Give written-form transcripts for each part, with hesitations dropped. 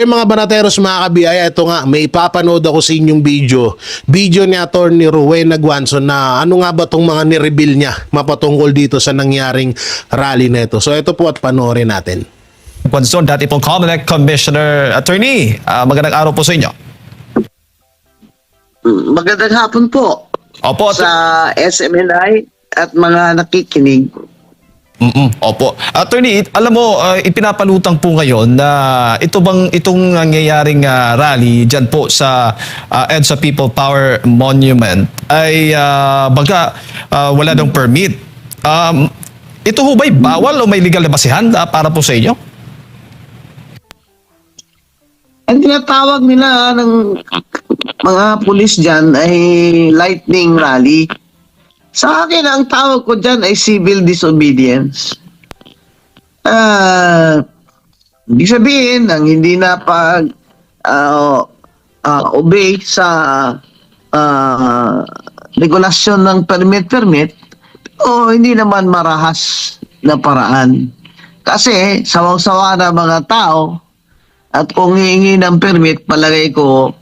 Mga banateros, mga kabiyaya, ito nga, may ipapanood ako sa inyong video ni Atty. Rowena Guanzon na ano nga ba itong mga nireveal niya mapatungkol dito sa nangyaring rally na ito. So ito po at panoorin natin. Guanzon, dati pong COMELEC Commissioner Attorney, magandang araw po sa inyo. Magandang hapon po Opo, sa SMNI at mga nakikinig. Opo. Attorney, alam mo, ipinapalutang po ngayon na itong nangyayaring rally dyan po sa EDSA People Power Monument ay wala ng permit. Ito ho ba'y bawal o may legal na basihan para po sa inyo? Ang tinatawag nila ng mga pulis dyan ay lightning rally. Sa akin, ang tawag ko dyan ay civil disobedience. Ibig sabihin, ang hindi na obey sa regulasyon ng permit, o hindi naman marahas na paraan. Kasi, sawang-sawa na mga tao, at kung hihingi ng permit, palagay ko,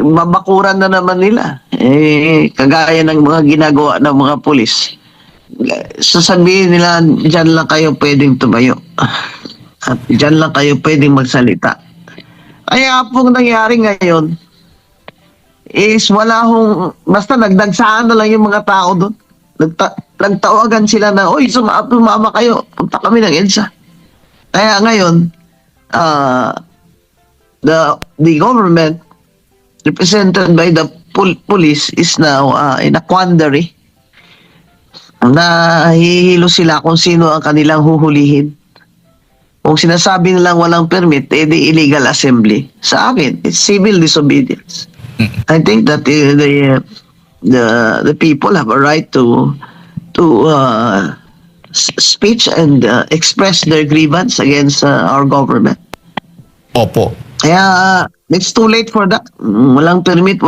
mabakuran na naman nila. Kagaya ng mga ginagawa ng mga pulis. Sasabihin nila, dyan lang kayo pwedeng tumayo. At dyan lang kayo pwedeng magsalita. Kaya pong nangyari ngayon, is wala hong, basta nagdagsaan na lang yung mga tao doon. Nagtawagan sila na, oy, sumama kayo, punta kami ng EDSA. Kaya ngayon, the government represented by the police is now in a quandary. Nahihilo sila kung sino ang kanilang huhulihin. Kung sinasabi nilang walang permit, di illegal assembly. Sa akin, it's civil disobedience. I think that the people have a right to speech and express their grievance against our government. Opo. Kaya, it's too late for that. Walang permit.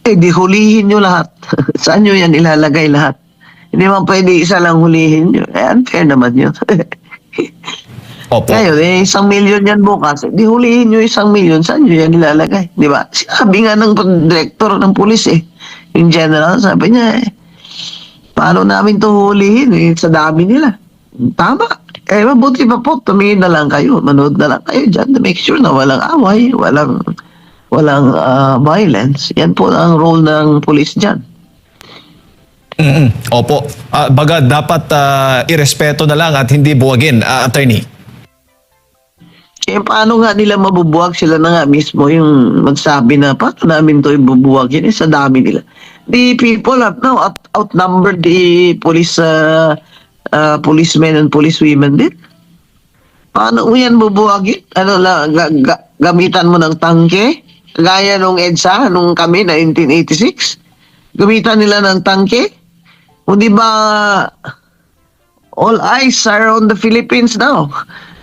Di hulihin nyo lahat. Saan nyo yan ilalagay lahat? Hindi man pwede isa lang hulihin nyo. Unfair naman yun. Opo. Ngayon, 1 million yan bukas. Di hulihin nyo 1 million. Saan nyo yan ilalagay? Di ba? Sinabi nga ng director ng pulis yung general, sabi niya paano namin to hulihin? Sa dami nila. Tama. Mabuti pa po, tumingin na lang kayo, manood na lang kayo dyan to make sure na walang away, walang violence. Yan po ang role ng police dyan. Opo. Baga dapat irespeto na lang at hindi buwagin, attorney. Paano nga nila mabubuwag? Sila na nga mismo yung magsabi na paano namin to ibubuwagin? Sa dami nila. The people have now outnumbered the policemen and policewomen din. Paano mo yan bubuwagin? Gamitan mo ng tangke? Gaya nung EDSA, nung kami na 1986? Gamitan nila ng tangke? O di ba all eyes are on the Philippines now?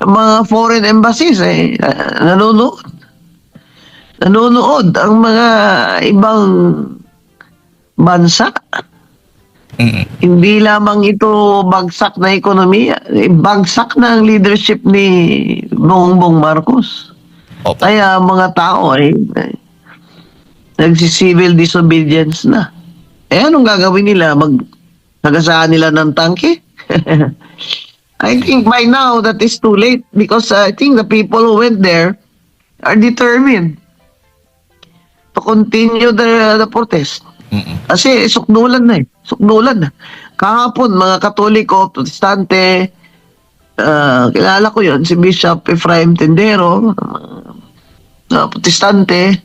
Mga foreign embassies nanonood. Nanonood ang mga ibang bansa. Hindi lamang ito bagsak na ekonomiya, bagsak na ang leadership ni Bongbong Marcos. Opo. Kaya mga tao nagsi-civil disobedience na. Anong gagawin nila? Magsagasaan nila ng tangke? I think by now that is too late because I think the people who went there are determined to continue the protest. Kasi sukdulan na Sukdulan na. Kahapon, mga Katoliko, Protestante, kilala ko yon si Bishop Efraim Tendero, Protestante,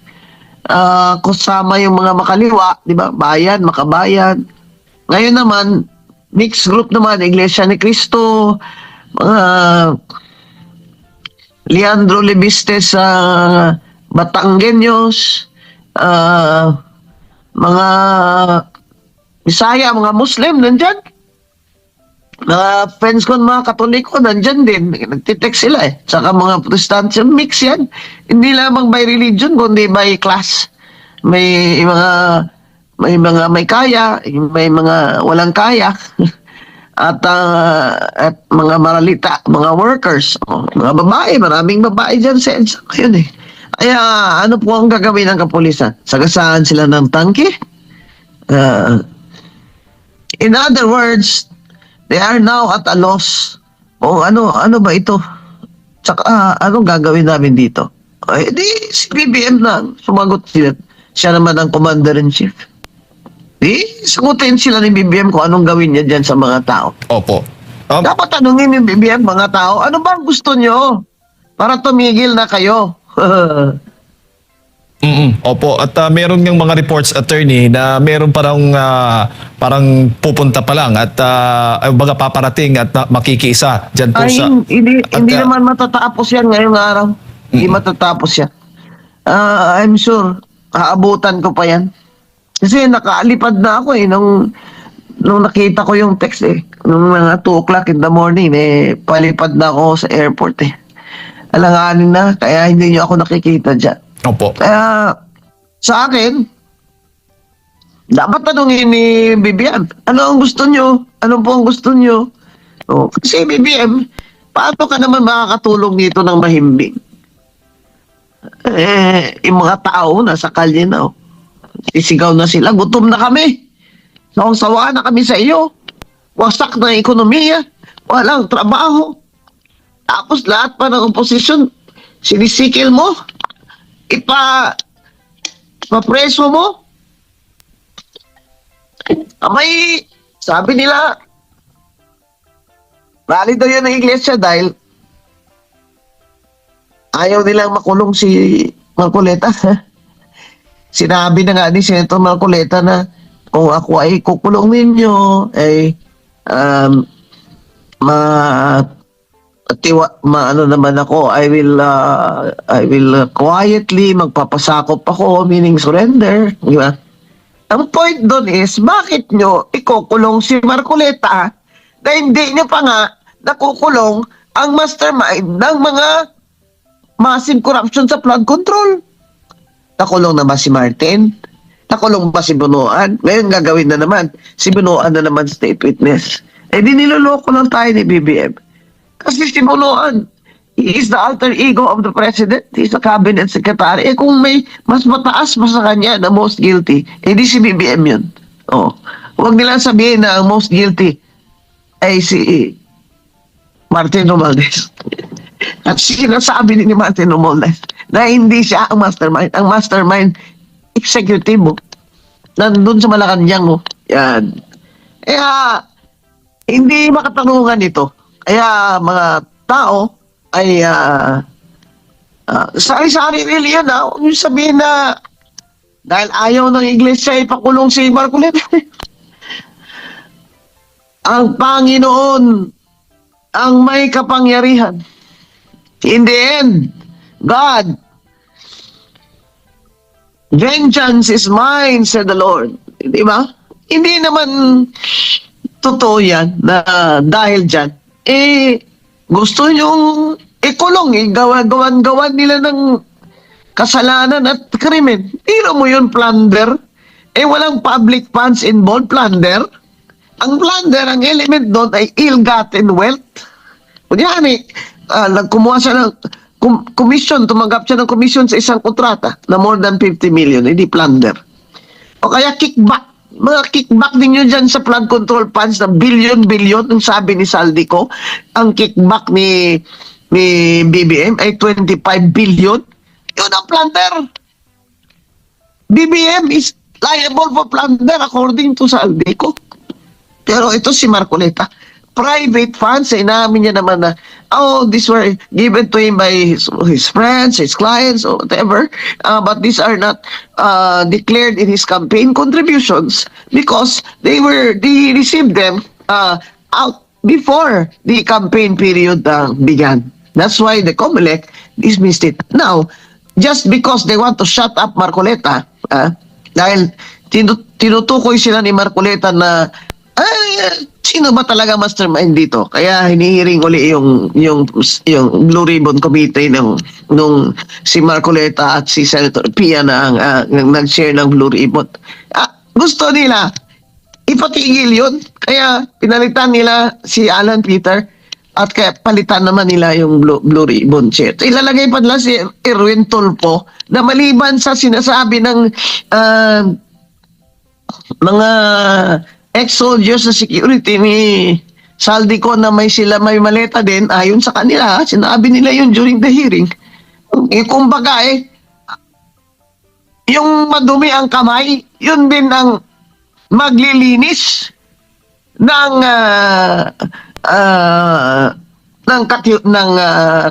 kasama yung mga makaliwa, di ba? Bayan, makabayan. Ngayon naman, mixed group naman, Iglesia ni Cristo, mga Leandro Lebistes sa Batanggenyos, mga Bisaya, mga Muslim, nandyan. Mga friends ko, mga Katoliko, nandyan din. Nagtitext sila Saka mga Protestante, mix yan. Hindi lamang by religion, kundi by class. May mga may kaya, may mga walang kaya. at mga maralita, mga workers, mga babae, maraming babae dyan sa EDSA ngayon eh. Kaya ano po ang gagawin ng kapulisan? Sagasaan sila ng tangke? In other words, they are now at a loss. O ano ba ito? Tsaka anong gagawin namin dito? Ay, di si BBM na sumagot sila. Siya naman ang commander-in-chief. Di, sagutin sila ni BBM kung anong gawin niya dyan sa mga tao. Opo. Dapat tanungin ni BBM mga tao, ano ba ang gusto nyo? Para tumigil na kayo. Opo, at meron ng mga reports, attorney, na meron parang pupunta pa lang at baga paparating at makikiisa dyan po Ay, sa... hindi naman matatapos yan ngayong araw. Hindi matatapos yan. I'm sure, aabutan ko pa yan. Kasi nakaalipad na ako eh, nung nakita ko yung text eh. Nung mga 2 o'clock in the morning eh, palipad na ako sa airport eh. Alanganin na, kaya hindi nyo ako nakikita dyan. Opo. Kaya sa akin, dapat tanungin ni BBM, ano ang gusto nyo? Ano po ang gusto nyo? Kasi BBM, paano ka naman makakatulong dito ng mahimbing? Yung mga tao nasa kalye na, sisigaw na sila, gutom na kami. Sawa na kami sa iyo. Wasak na ekonomiya. Walang trabaho. Tapos lahat pa ng oposisyon, sinisikil mo. Papreso mo. May, sabi nila, rally daw yan ng iglesia dahil ayaw nilang makulong si Marcoleta. Sinabi na nga ni Senator Marcoleta na kung ako ay kukulong ninyo, ay ano naman ako, I will quietly magpapasakop ako, meaning surrender. Di ba? Ang point doon is, bakit nyo ikukulong si Marcoleta na hindi nyo pa nga nakukulong ang mastermind ng mga massive corruption sa flood control? Nakulong na ba si Martin? Nakulong ba si Bunuan? Ngayon gagawin na naman. Si Bunuan na naman state witness. Eh di niloloko lang tayo ni BBM. Kasi si Bunuan, he is the alter ego of the president. He is the cabinet secretary. Eh kung may mas mataas pa sa kanya na most guilty, eh di si BBM yun. Huwag nilang sabihin na ang most guilty ay si Martin Romualdez. At sinasabi ni Martin Romualdez na hindi siya ang mastermind. Ang mastermind, executive mo. Nandun sa Malacanang mo. Yan. Kaya, hindi makatanungan ito. Kaya, mga tao ay sari-sari nila yan. Huwag yung sabihin na dahil ayaw ng iglesia ipakulong si Marcoleta. Ang Panginoon ang may kapangyarihan. In the end, God, vengeance is mine, said the Lord. Di ba? Hindi naman totoo yan na dahil dyan, gusto nyong ikulong, gawan nila ng kasalanan at krimen. Tiro mo yun, plunder. Walang public funds involved, plunder. Ang plunder, ang element doon ay ill-gotten wealth. Kunyari, nagkumuha siya ng commission, tumanggap siya ng commission sa isang kontrata na more than 50 million, hindi plunder. O kaya kickback. Mga kickback ninyo dyan sa flood control funds na billion-billion, yung sabi ni Saldico, ang kickback ni BBM ay 25 billion. Yun ang plunder. BBM is liable for plunder according to Saldico. Pero ito si Marcoleta, private funds, inamin niya naman na, these were given to him by his friends, his clients, or whatever, but these are not declared in his campaign contributions because they received them out before the campaign period began. That's why the COMELEC dismissed it. Now, just because they want to shut up Marcoleta, dahil tinutukoy sila ni Marcoleta na sino ba talaga mastermind dito? Kaya hinihiring uli yung Blue Ribbon Committee nung si Marcoleta at si Senator Pia na nag-share ng Blue Ribbon. Gusto nila ipatigil yun. Kaya pinalitan nila si Alan Peter at kaya palitan naman nila yung Blue Ribbon Chair. Ilalagay pa nila si Erwin Tulfo na maliban sa sinasabi ng mga ex-soldiers sa security ni Saldico na may maleta din, ayon sa kanila, sinabi nila yun during the hearing. Kumbaga yung madumi ang kamay, yun din ang maglilinis ng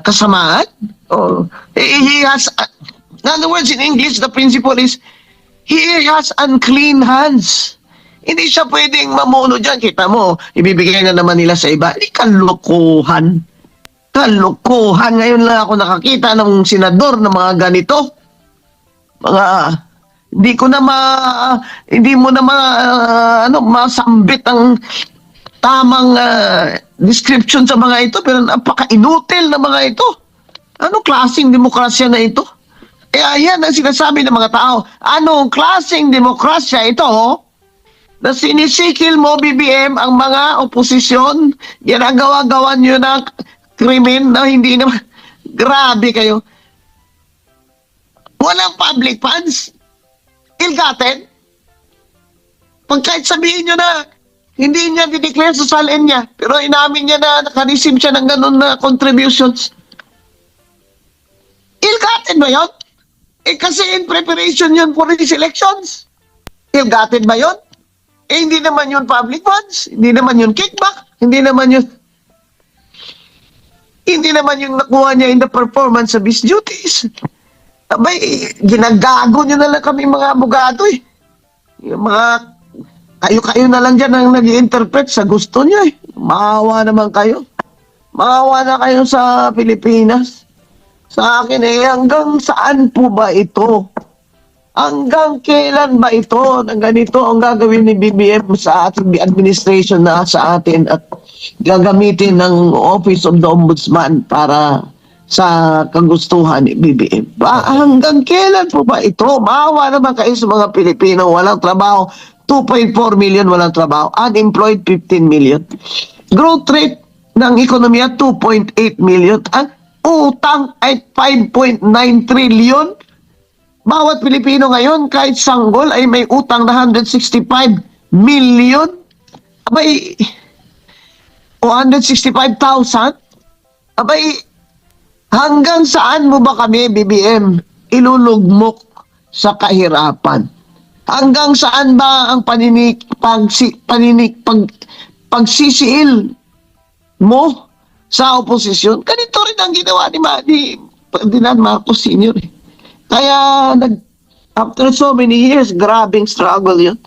kasamaan. He has, in other words, in English, the principle is he has unclean hands. Hindi siya pwedeng mamuno dyan. Kita mo, ibibigay na naman nila sa iba. Hindi, kalukuhan. Kalukuhan. Ngayon lang ako nakakita ng senador na mga ganito. Hindi mo na masambit ang tamang description sa mga ito, pero napaka-inutil na mga ito. Anong klaseng demokrasya na ito? Kaya yan ang sinasabi ng mga tao. Anong klaseng demokrasya ito? Na sinisikil mo, BBM, ang mga oposisyon, ginagawa-gawa nyo na krimen na hindi naman. Grabe kayo. Walang public funds. Ill-gotten. Pag kahit sabihin nyo na hindi niya dideclare sa salin niya, pero inamin niya na nakareceive siya ng ganun na contributions. Ill-gotten ba yun? Kasi in preparation yun for these elections. Ill-gotten ba yun? Hindi naman yun public funds. Hindi naman yun kickback. Hindi naman yung nakuha niya in the performance of his duties. Abay, ginagago nyo na lang kami mga abogado eh. Yung mga kayo na lang dyan ang nag-i-interpret sa gusto nyo eh. Maawa naman kayo. Maawa na kayo sa Pilipinas. Sa akin eh, hanggang saan po ba ito? Hanggang kailan ba ito na ganito ang gagawin ni BBM sa ating administration na sa atin at gagamitin ng Office of the Ombudsman para sa kagustuhan ni BBM? Hanggang kailan po ba ito? Maawa naman kayo sa mga Pilipino, walang trabaho. 2.4 million walang trabaho. Unemployed, 15 million. Growth rate ng ekonomiya, 2.8 million. Ang utang ay 5.9 trillion. Bawat Pilipino ngayon, kahit sanggol, ay may utang na 165 million. Abay, o 165,000. Abay, hanggang saan mo ba kami, BBM, ilulugmok sa kahirapan? Hanggang saan ba ang pagsisiil mo sa oposisyon? Ganito rin ang ginawa ni Ferdinand Marcos Sr. Kaya after so many years, grabing struggle yun.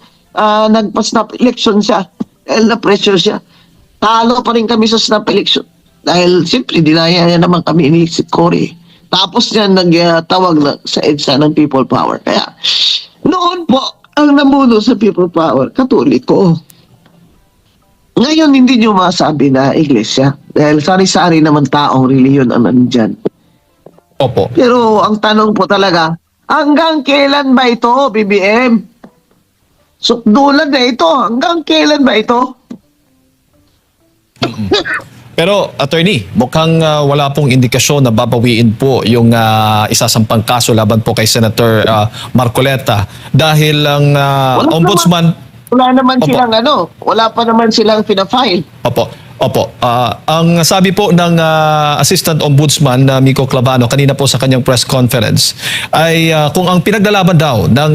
Nagpa-snap election siya dahil na-pressure siya. Talo pa rin kami sa snap election. Dahil siyempre, dinaya niya naman kami ni si Cory. Tapos niya nagtawag na sa EDSA ng People Power. Kaya, noon po, ang namuno sa People Power, Katoliko. Ngayon, hindi nyo masabi na iglesia. Dahil sari-sari naman taong reliyon ang nandyan. Opo. Pero ang tanong po talaga, hanggang kailan ba ito, BBM? Sukdulan na ito. Hanggang kailan ba ito? Pero, attorney, mukhang wala pong indikasyon na babawiin po yung isasampang kaso laban po kay Senator Marcoleta dahil ang ombudsman... Wala naman Opo. silang wala pa naman silang pinafile. Opo. Ang sabi po ng Assistant Ombudsman na Miko Clavano kanina po sa kanyang press conference ay kung ang pinaglalaban daw ng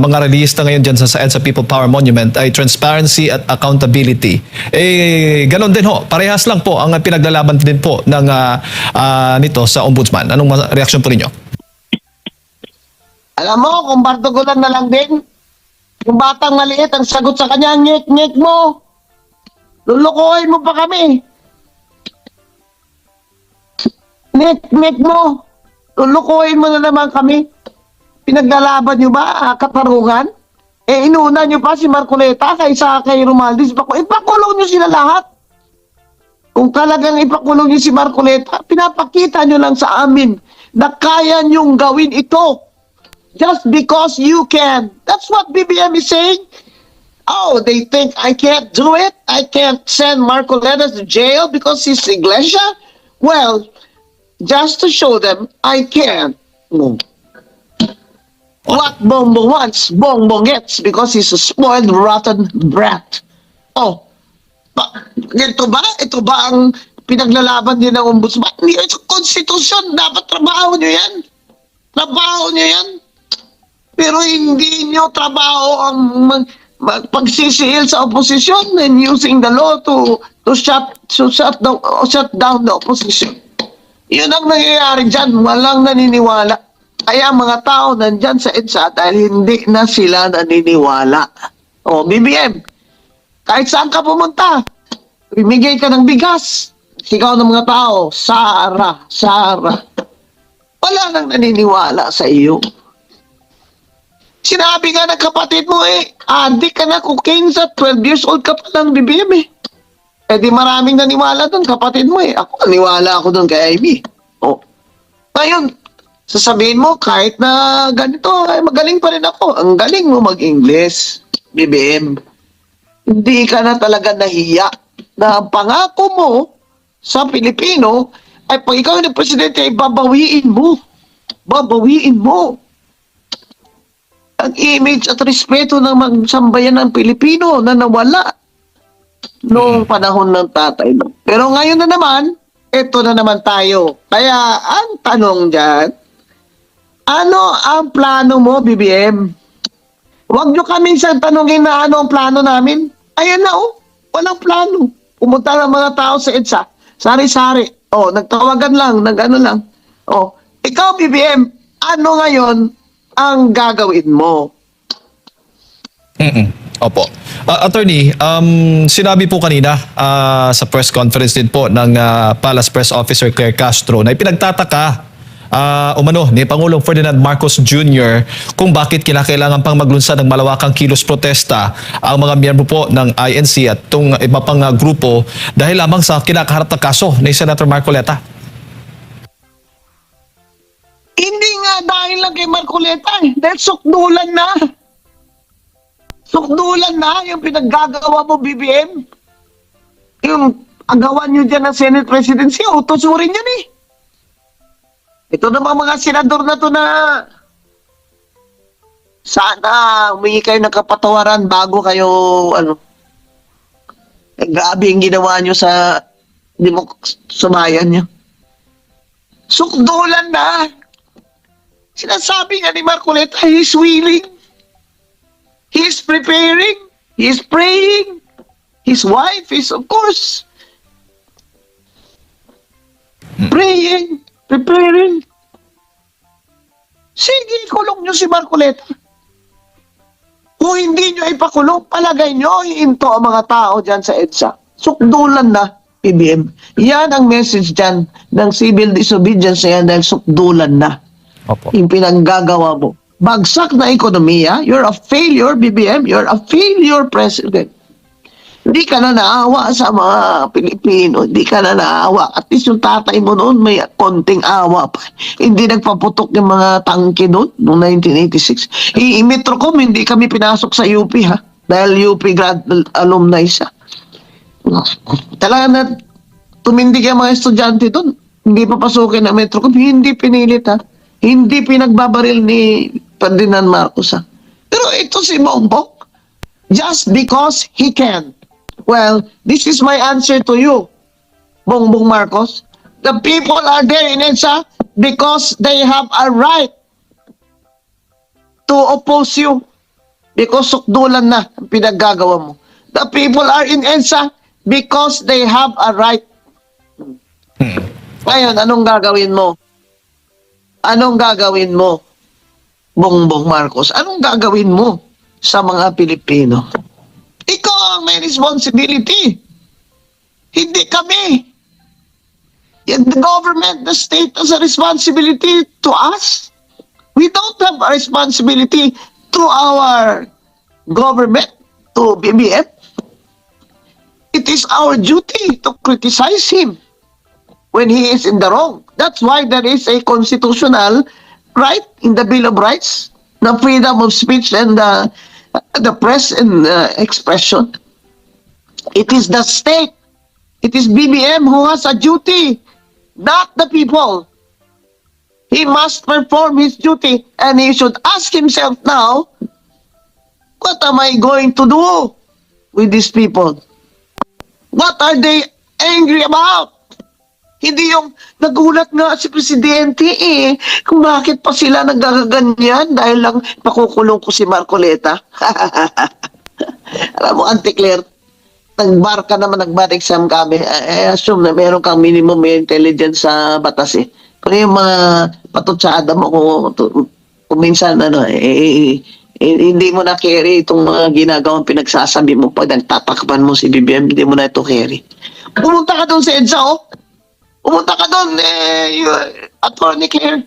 mga relihista ngayon dyan sa EDSA People Power Monument ay transparency at accountability. Ganon din ho. Parehas lang po ang pinaglalaban din po ng nito sa Ombudsman. Anong reaksyon po ninyo? Alam mo, kung bartugulan na lang din, yung batang maliit, ang sagot sa kanya, nyek-nyek mo. Lulukohin mo pa kami. Nyek-nyek mo. Lulukohin mo na naman kami. Pinaglalaban nyo ba, katarungan? Inuna nyo pa si Marcoleta kaysa kay Romualdez. Ipakulong nyo sila lahat. Kung talagang ipakulong nyo si Marcoleta, pinapakita nyo lang sa amin na kaya nyong gawin ito. Just because you can. That's what BBM is saying. Oh, they think I can't do it? I can't send Marcoleta to jail because he's Iglesia? Well, just to show them, I can. What Bongbong wants, Bongbong gets because he's a spoiled, rotten brat. Oh, ito ba? Ito ba ang pinaglalaban din ng ombudsman? Hindi, ito konstitusyon. Dapat trabaho nyo yan. Trabaho nyo yan. Pero hindi nyo trabaho ang pagsisihil sa opposition and using the law to shut down the opposition. Yun ang nangyayari dyan. Walang naniniwala. Kaya mga tao nandyan sa EDSA dahil hindi na sila naniniwala. O, BBM, kahit saan ka pumunta, bimigay ka ng bigas. Sigaw ng mga tao, Sara, Sara. Wala nang naniniwala sa iyo. Sinabi nga ng kapatid mo adik ka na cocaine sa 12 years old ka pa lang, BBM Eh di maraming naniwala doon, kapatid mo Ako, naniwala ako doon kay Ivy. O, ngayon, sasabihin mo, kahit na ganito, magaling pa rin ako. Ang galing mo mag-English, BBM. Hindi ka na talaga nahiya na ang pangako mo sa Pilipino ay pag ikaw yung presidente ay babawiin mo. Babawiin mo. Ang image at respeto ng sambayan ng Pilipino na nawala noong panahon ng tatay mo. Pero ngayon na naman, eto na naman tayo. Kaya ang tanong dyan, ano ang plano mo, BBM? Huwag nyo kami tanongin na ano ang plano namin. Ayan na walang plano. Pumunta ng mga tao sa EDSA. Sari-sari. Nagtawagan lang, nag-ano lang. Ikaw, BBM, ano ngayon ang gagawin mo? Opo. Attorney, sinabi po kanina sa press conference din po ng Palace Press Officer Claire Castro na ipinagtataka ni Pangulong Ferdinand Marcos Jr. kung bakit kinakailangan pang maglunsad ng malawakang kilos protesta ang mga miyembro po ng INC at itong iba pang grupo dahil lamang sa kinakaharap na kaso ni Senator Marcoleta. Hindi nga dahil lang kay Marcoleta dahil sukdulan na. Sukdulan na yung pinaggagawa mo, BBM. Yung agawan nyo dyan ng Senate Presidency, utusurin yan Ito naman mga senador na to na sana humingi kayo ng kapatawaran bago kayo, grabe yung ginawa nyo sa sumayan nyo. Sukdulan na. Sinasabi nga ni Marcoleta, he's willing. He's preparing. He's praying. His wife is, of course, praying, preparing. Sige, kulong nyo si Marcoleta. Kung hindi nyo ipakulong, palagay nyo, iinto ang mga tao dyan sa EDSA. Sukdulan na, PBM. Yan ang message dyan ng civil disobedience yan dahil sukdulan na. Opo. Yung pinanggagawa mo. Bagsak na ekonomiya, you're a failure, BBM, you're a failure, President. Hindi ka na naawa sa mga Pilipino, hindi ka na naawa. At least yung tatay mo noon may konting awa pa. Hindi nagpaputok yung mga tangke noon, noong 1986. Metrocom, hindi kami pinasok sa UP dahil UP grad alumni siya. Talaga na tumindig yung mga estudyante doon. Hindi papasukin ang Metrocom, hindi pinilit Hindi pinagbabaril ni Ferdinand Marcos Pero ito si Bongbong, just because he can. Well, this is my answer to you, Bongbong Marcos. The people are there in EDSA because they have a right to oppose you because sukdulan na ang pinaggagawa mo. The people are in EDSA because they have a right. Ngayon, anong gagawin mo? Anong gagawin mo, Bongbong Marcos? Anong gagawin mo sa mga Pilipino? Ikaw ang may responsibility. Hindi kami. The government, the state has a responsibility to us. We don't have a responsibility to our government, to BBM. It is our duty to criticize him when he is in the wrong. That's why there is a constitutional right in the Bill of Rights, the freedom of speech and the press and expression. It is the state. It is BBM who has a duty, not the people. He must perform his duty, and he should ask himself now, what am I going to do with these people? What are they angry about? Hindi yung nagulat nga si Presidente kung bakit pa sila naggaganyan dahil lang pakukulong ko si Marcoleta. Alam mo, Auntie Claire, nag-bar ka naman, nag-bar exam kami. I assume na meron kang minimum intelligence sa batas eh. Pero yung mga patutsada mo kung minsan hindi mo na carry itong mga ginagawang pinagsasabi mo pag nagtatakpan mo si BBM, hindi mo na ito carry. Pumunta ka doon sa EDSA, oh. Pumunta ka doon, Attorney Claire.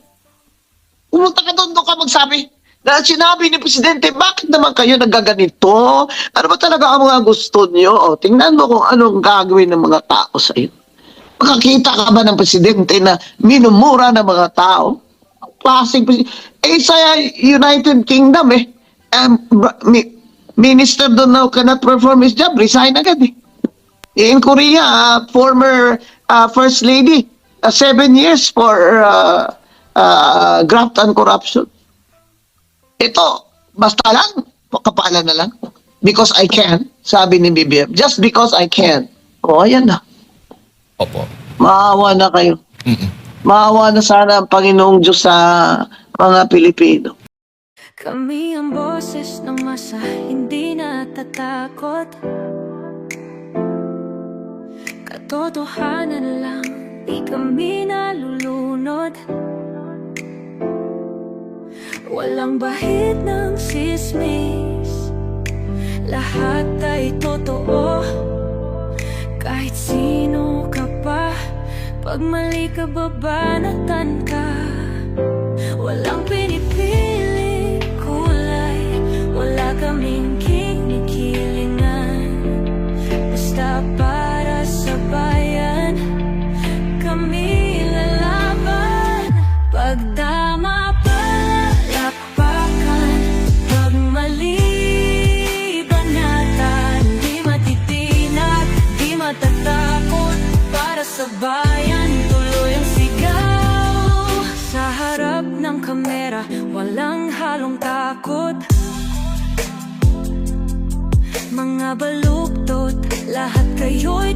Pumunta ka doon ka magsabi. Dahil sinabi ni Presidente, bakit naman kayo nagaganito? Ano ba talaga ang mga gusto niyo? O, tingnan mo kung anong gagawin ng mga tao sa iyo. Makakita ka ba ng Presidente na minumura ng mga tao? Klaseng Presidente. Sa United Kingdom, Minister doon now cannot perform his job, resign agad eh. In Korea, former First Lady, 7 years for graft and corruption. Ito, basta lang, kapalan na lang. Because I can, sabi ni BBM. Just because I can. O, ayan na. Opo. Maawa na kayo. Maawa na sana ang Panginoong Diyos sa mga Pilipino. Kami ang boses ng masa, hindi natatakot. Katotohanan lang, di kami nalulunod. Walang bahid ng sismis, lahat ay totoo. Kahit sino ka pa, pag mali ka babanatan ka. Walang pinipili kulay, wala kaming kinikilingan. Basta para sa bayan, kami lalaban. Pagdama palakpakan, pag mali banatan, di matitinag, di matatakot. Para sa bayan, tuloy ang sigaw. Sa harap ng kamera, walang halong takot. Mga baluktot, lahat kayo'y